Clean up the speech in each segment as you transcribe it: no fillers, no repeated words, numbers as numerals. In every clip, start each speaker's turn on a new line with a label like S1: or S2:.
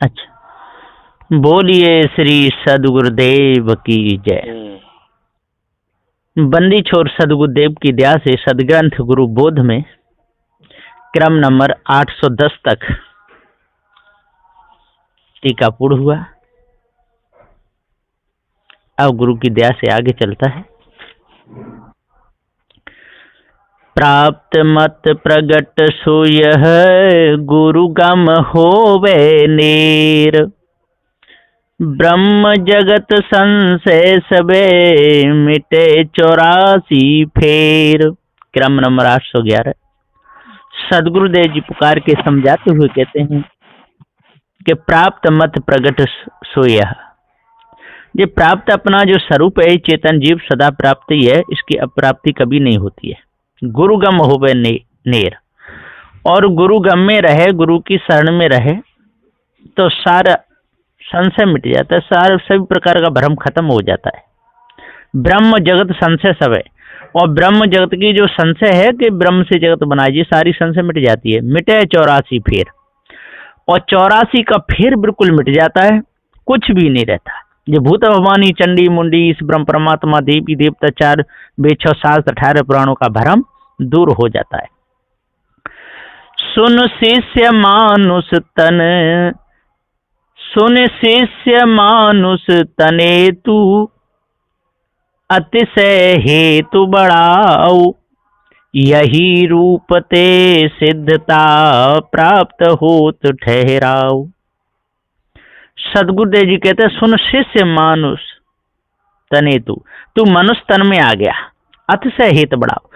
S1: अच्छा, बोलिए श्री सदगुरुदेव की जय। बंदी छोर सदगुरुदेव की दया से सदग्रंथ गुरु बोध में क्रम नंबर 810 तक टीका पूर्ण हुआ। अब गुरु की दया से आगे चलता है। प्राप्त मत प्रगट सुयह गुरु गम होवे नीर, ब्रह्म जगत संशय सबे मिटे 84 फेर। क्रम नंबर 811। सदगुरुदेव जी पुकार के समझाते हुए कहते हैं कि प्राप्त मत प्रगट सोयह, ये प्राप्त अपना जो स्वरूप है चेतन जीव सदा प्राप्त ही है, इसकी अप्राप्ति कभी नहीं होती है। गुरुगम होवे नेर, और गुरुगम में रहे, गुरु की शरण में रहे तो सारा संशय मिट जाता है, सारे सभी प्रकार का भ्रम खत्म हो जाता है। ब्रह्म जगत संशय सब है, और ब्रह्म जगत की जो संशय है कि ब्रह्म से जगत बनाई, जी सारी संशय मिट जाती है। मिटे 84 फेर, और 84 का फेर बिल्कुल मिट जाता है, कुछ भी नहीं रहता। ये भूत भवानी चंडी मुंडी इस ब्रह्म परमात्मा देवी देवता 4 वेद 6 शास्त्र 18 पुराणों का भ्रम दूर हो जाता है। सुन शिष्य मानुष तन, सुन शिष्य मानुष तने तू, अतिशय हेतु बढ़ाओ, यही रूप ते सिद्धता प्राप्त होत ठहराओ। सदगुरुदेव जी कहते हैं, सुन शिष्य मानुष तने तू मनुष्य तन में आ गया, अतिशय हेत बढ़ाओ।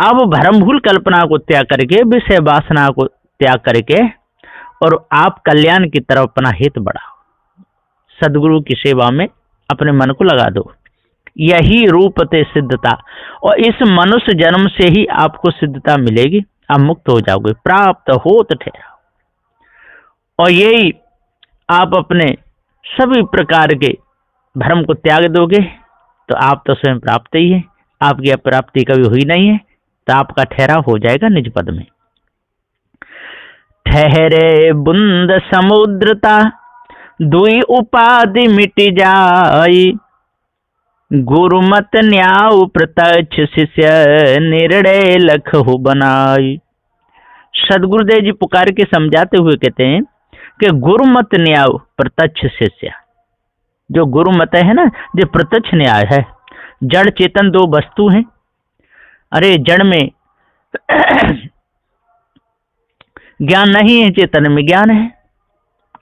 S1: अब भ्रमभूल कल्पना को त्याग करके, विषय वासना को त्याग करके, और आप कल्याण की तरफ अपना हित बढ़ाओ। सदगुरु की सेवा में अपने मन को लगा दो, यही रूप ते सिद्धता, और इस मनुष्य जन्म से ही आपको सिद्धता मिलेगी, आप मुक्त हो जाओगे, प्राप्त होत ठहराओ। और यही आप अपने सभी प्रकार के भ्रम को त्याग दोगे तो आप तो स्वयं प्राप्त ही है, आपकी अप्राप्ति कभी हुई नहीं है, तो आपका ठहराव हो जाएगा निज पद में। ठहरे बुंद समुद्रता, दुई उपाधि मिट जाई, गुरुमत न्याय प्रत्यक्ष शिष्य निर्णय लख हो बनाई। सदगुरुदेव जी पुकार के समझाते हुए कहते हैं कि गुरुमत न्याय प्रत्यक्ष शिष्य, जो गुरुमत है ना, जो प्रत्यक्ष न्याय है। जड़ चेतन दो वस्तु हैं। अरे जड़ में ज्ञान नहीं है, चेतन में ज्ञान है।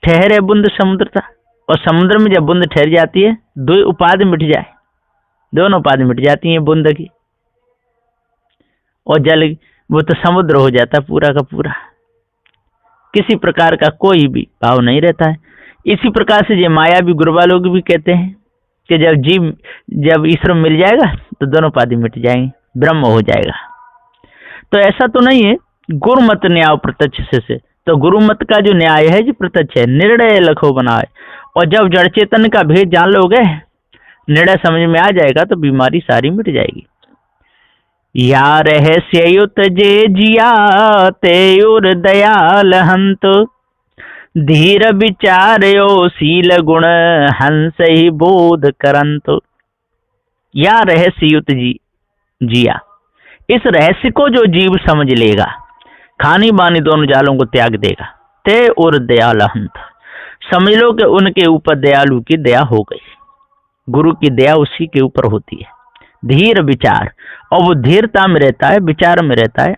S1: ठहरे बुंद समुद्रता, और समुद्र में जब बुंद ठहर जाती है, दो उपाधि मिट जाए, दोनों उपाधि मिट जाती हैं बुंद की, और जल वो तो समुद्र हो जाता पूरा का पूरा, किसी प्रकार का कोई भी भाव नहीं रहता है। इसी प्रकार से ये माया भी गुरुवा लोग भी कहते हैं कि जब ईश्वर मिल जाएगा तो दोनों उपाधि मिट जाएंगे, ब्रह्म हो जाएगा। तो ऐसा तो नहीं है। गुरुमत न्याय प्रत्यक्ष से, तो गुरुमत का जो न्याय है जो प्रत्यक्ष है, निर्णय लखो बनाए। और जब जड़ चेतन का भेद जान लोगे, निर्णय समझ में आ जाएगा, तो बीमारी सारी मिट जाएगी। या रहस्ययुत जे जिया तेयुर दयाल हंत, धीर विचार्यो शील गुण हंस ही बोध करंत। या रहस्ययुत जिया, इस रहस्य को जो जीव समझ लेगा, खानी बानी दोनों जालों को त्याग देगा, ते और दयाल हंत, समझ लो कि उनके ऊपर दयालु की दया हो गई। गुरु की दया उसी के ऊपर होती है। धीर विचार, और वो धीरता में रहता है, विचार में रहता है,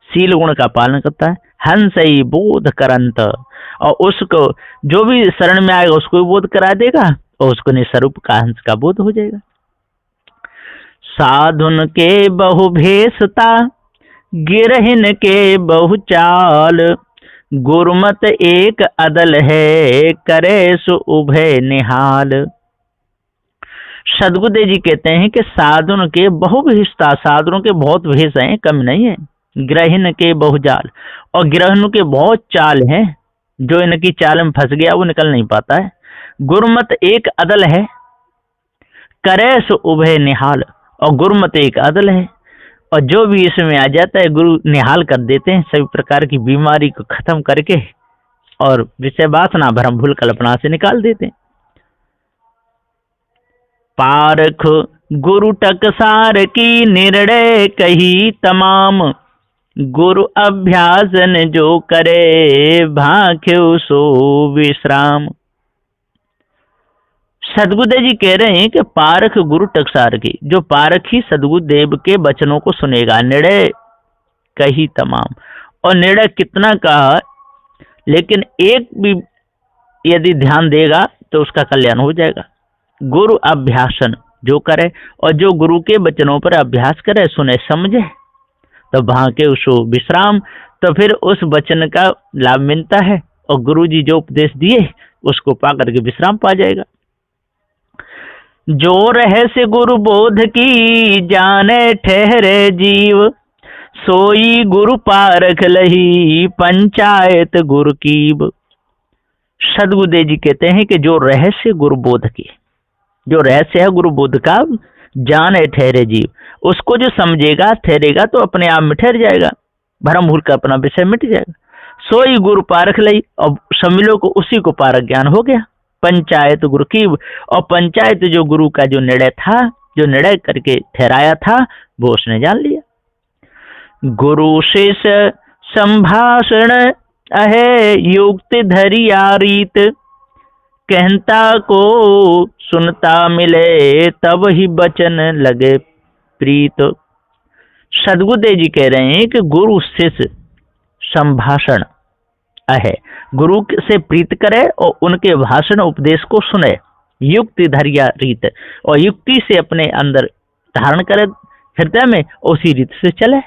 S1: शील गुण का पालन करता है। हंस ही बोध करंत, और उसको जो भी शरण में आएगा उसको भी बोध करा देगा, और उसको निस्वरूप का हंस का बोध हो जाएगा। साधुन के बहु भेषता, गिरहिन के बहु चाल, गुरुमत एक अदल है, करे सो उभय निहाल। सदगुरुदेव जी कहते हैं कि साधुन के बहु भेषता, साधुओं के बहुत भेष हैं, कम नहीं है। ग्रहण के बहुजाल, और ग्रहणों के बहुत चाल हैं, जो इनकी चाल में फंस गया वो निकल नहीं पाता है। गुरुमत एक अदल है, करे सो उभय निहाल, और गुरुमत एक अदल है, और जो भी इसमें आ जाता है गुरु निहाल कर देते हैं, सभी प्रकार की बीमारी को खत्म करके और विषय वासना भ्रम भूल कल्पना से निकाल देते हैं। पारख गुरु टकसार की निर्णय कही तमाम, गुरु अभ्यासन जो करे भाख्यो सो विश्राम। सदगुरुदेव जी कह रहे हैं कि पारख गुरु टकसार की, जो पारखी सदगुरुदेव के वचनों को सुनेगा, निर्णय कही तमाम, और निर्णय कितना कहा, लेकिन एक भी यदि ध्यान देगा तो उसका कल्याण हो जाएगा। गुरु अभ्यासन जो करे, और जो गुरु के वचनों पर अभ्यास करे, सुने समझे, तो भाके उसो विश्राम, तो फिर उस वचन का लाभ मिलता है और गुरु जी जो उपदेश दिए उसको पा करके विश्राम पा जाएगा। जो रहस्य गुरु बोध की जाने ठहरे जीव, सोई गुरु पारख लही पंचायत गुरु कीब। सदगुरुदेव जी कहते हैं कि जो रहस्य गुरु बोध की, जो रहस्य है गुरु बोध का, जाने ठहरे जीव, उसको जो समझेगा ठहरेगा तो अपने आप में ठहर जाएगा, भ्रम भूल का अपना विषय मिट जाएगा। सोई गुरु पारख लई, और समझ को उसी को पारख ज्ञान हो गया। पंचायत गुरु की, और पंचायत जो गुरु का जो निर्णय था, जो निर्णय करके ठहराया था, वो उसने जान लिया। गुरु शिष्य संभाषण अहे युक्ति धरिया रीत, कहता को सुनता मिले तब ही बचन लगे प्रीत। सदगुरुदेव जी कह रहे हैं कि गुरु शिष्य संभाषण है, गुरु से प्रीत करे और उनके भाषण उपदेश को सुने, युक्ति धरिया रीत, और युक्ति से अपने अंदर धारण करे हृदय में, उसी रीत से चले।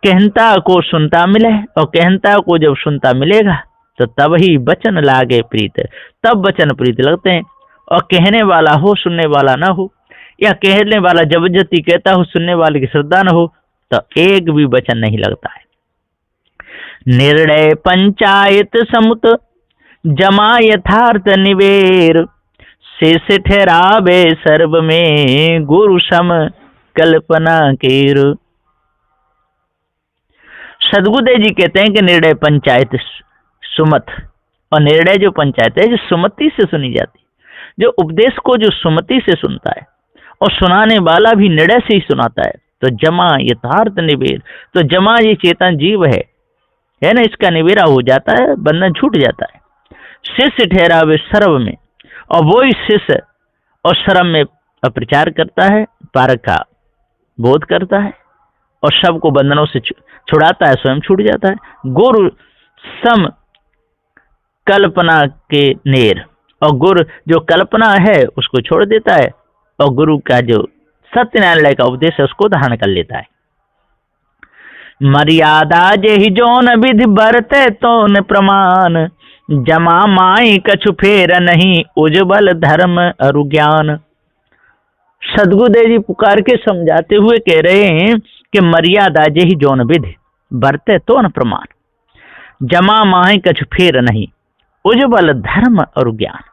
S1: कहता को सुनता मिले, और कहता को जब सुनता मिलेगा तो तब ही वचन लागे प्रीत, तब वचन प्रीत लगते हैं। और कहने वाला हो, सुनने वाला ना हो, या कहने वाला जबरदस्ती कहता हो, सुनने वाले की श्रद्धा न हो, तो एक भी वचन नहीं लगता है। निर्णय पंचायत समुत जमा यथार्थ निवेर, शेष ठहरावे सर्व में गुरु सम कल्पना केर। सदगुरुदेव जी कहते हैं कि निर्णय पंचायत सुमत, और निर्णय जो पंचायत है जो सुमति से सुनी जाती, जो उपदेश को जो सुमति से सुनता है, और सुनाने वाला भी निर्णय से ही सुनाता है, तो जमा यथार्थ निवेर, तो जमा ये चेतन जीव है ना, इसका निवेरा हो जाता है, बंधन छूट जाता है। शिष्य ठहरावे सर्व में, और वो ही शिष्य और श्रम में प्रचार करता है, पारक का बोध करता है, और सबको बंधनों से छुड़ाता है, स्वयं छूट जाता है। गुरु सम कल्पना के नेर, और गुरु जो कल्पना है उसको छोड़ देता है, और गुरु का जो सत्य न्यायालय का उपदेश है उसको धारण कर लेता है। मर्यादा जेहि जौन विधि बरते तोन प्रमाण, जमा माई कछु फेर नहीं उज्ज्वल धर्म अरु ज्ञान। सदगुरुदेव जी पुकार के समझाते हुए कह रहे हैं कि मर्यादा जेहि जौन विधि बरते तोन प्रमाण, जमा माई कछु फेर नहीं उज्ज्वल धर्म और ज्ञान।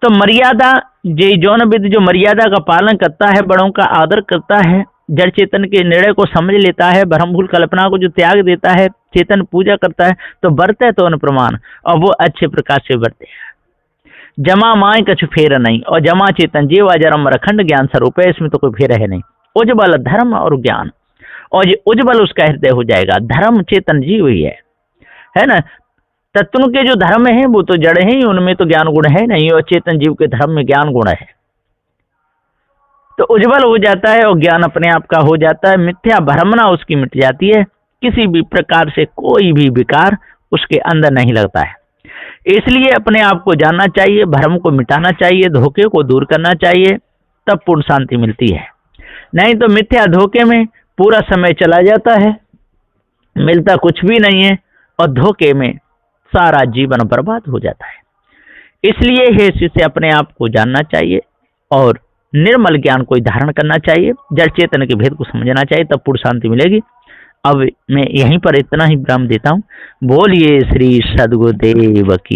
S1: तो मर्यादा जेहि जौन विधि, जो मर्यादा का पालन करता है, बड़ों का आदर करता है, जड़ चेतन के निर्णय को समझ लेता है, भ्रम भूल कल्पना को जो त्याग देता है, चेतन पूजा करता है, तो बरते तो न प्रमाण, और वो अच्छे प्रकार से बरते हैं। जमा माए कछु फेर नहीं, और जमा चेतन जीव अजरम अखंड ज्ञान स्वरूप है, इसमें तो कोई फेर है नहीं। उज्ज्वल धर्म और ज्ञान, और ये उज्ज्वल उसका हृदय हो जाएगा। धर्म चेतन जीव ही है ना। तत्व के जो धर्म है वो तो जड़ है ही, उनमें तो ज्ञान गुण है नहीं, और चेतन जीव के धर्म में ज्ञान गुण है, तो उज्ज्वल हो जाता है और ज्ञान अपने आप का हो जाता है। मिथ्या भ्रमना उसकी मिट जाती है, किसी भी प्रकार से कोई भी विकार उसके अंदर नहीं लगता है। इसलिए अपने आप को जानना चाहिए, भ्रम को मिटाना चाहिए, धोखे को दूर करना चाहिए, तब पूर्ण शांति मिलती है। नहीं तो मिथ्या धोखे में पूरा समय चला जाता है, मिलता कुछ भी नहीं है, और धोखे में सारा जीवन बर्बाद हो जाता है। इसलिए हे शिष्य अपने आप को जानना चाहिए और निर्मल ज्ञान को धारण करना चाहिए, जड़ चेतन के भेद को समझना चाहिए, तब पूर्ण शांति मिलेगी। अब मैं यहीं पर इतना ही विराम देता हूँ। बोलिए श्री सद्गुरुदेव की।